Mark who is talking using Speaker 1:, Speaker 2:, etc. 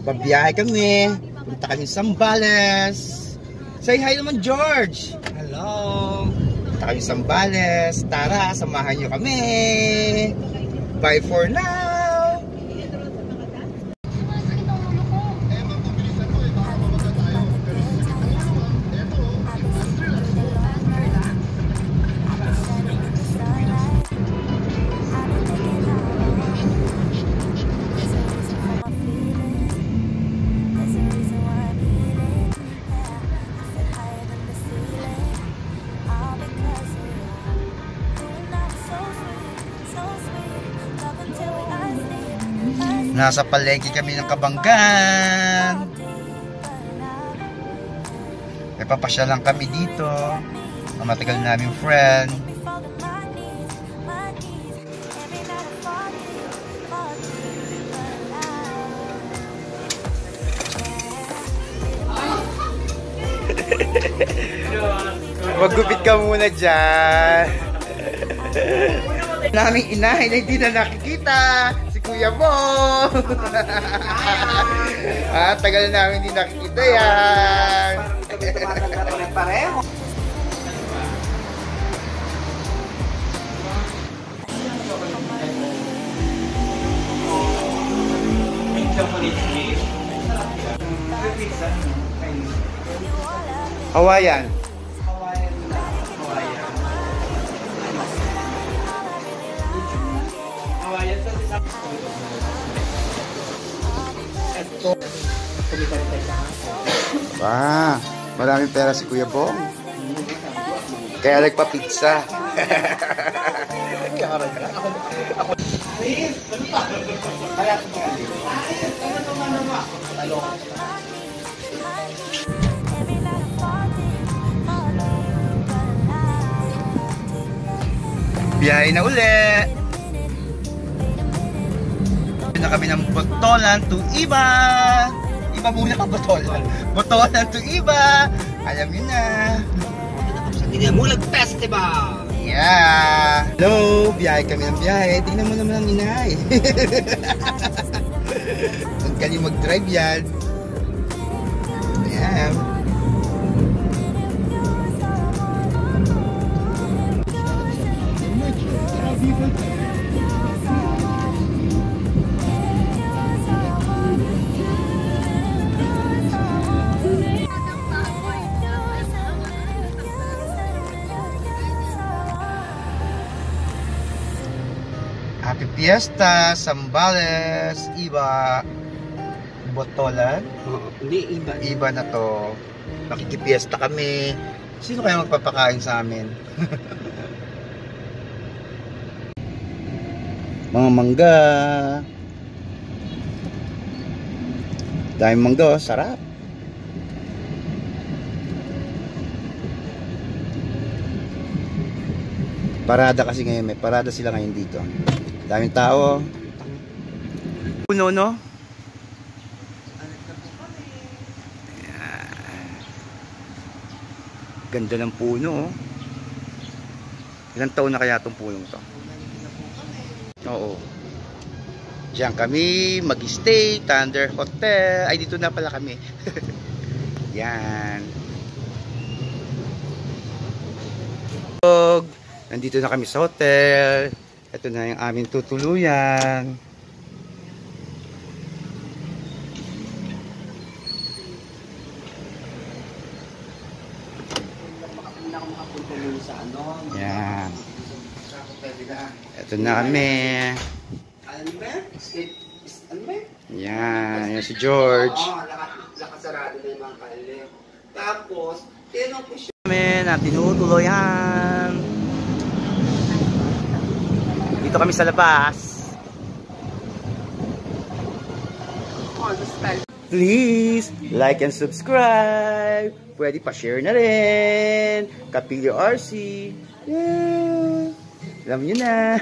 Speaker 1: Babiyahe kami. Punta kami sa Zambales. Say hi naman, George. Hello. Punta kami sa Zambales. Tara, samahan nyo kami. Bye for now. Nasa palengke kami ng Kabanggan. May papasya lang kami dito. Ang matagal naming friend. Maggupit ka muna dyan. Naming inahin na hindi na nakikita. Kuya mo! Tagal na namin hindi nakikita yan. Pareho. Hawaiian. Maraming pera si Kuya Bong. Kaya nagpa-pizza. Biyahe na uli. Na kami ng Botolan to Iba. Iba muna ka Botolan. Botolan to Iba. Alam niyo na. Sa Dinamulag Festival. Yeah. Hello. Biyahe kami ng biyahe. Tingnan mo naman ang inay. Ang galing mag-drive yan. Ayan. Happy Fiesta, Zambales, Iba, Botolan.
Speaker 2: Hindi, Iba.
Speaker 1: Iba na to. Makikipiesta kami. Sino kaya magpapakain sa amin? Mga mangga. Daming mangga, sarap. Parada kasi ngayon, may parada sila ngayon dito. Daming tao. Puno, no? Ganda ng puno, oh. Ilang taon na kaya itong punong to? Oo. Diyan kami mag-stay, Thunder Hotel. Ay, dito na pala kami. Yan. Nandito na kami sa hotel. Ito na yung aming tutuluyan. Yan. Ito na kami. Yan. Yan si George.
Speaker 2: Nakasarado na yung mga kalim. Tapos, tinong ko siya.
Speaker 1: Tinutuluyan. Dito kami sa labas. Please like and subscribe. Pwede pa share na rin. Kapilyo RC. Yeah. Alam niyo na.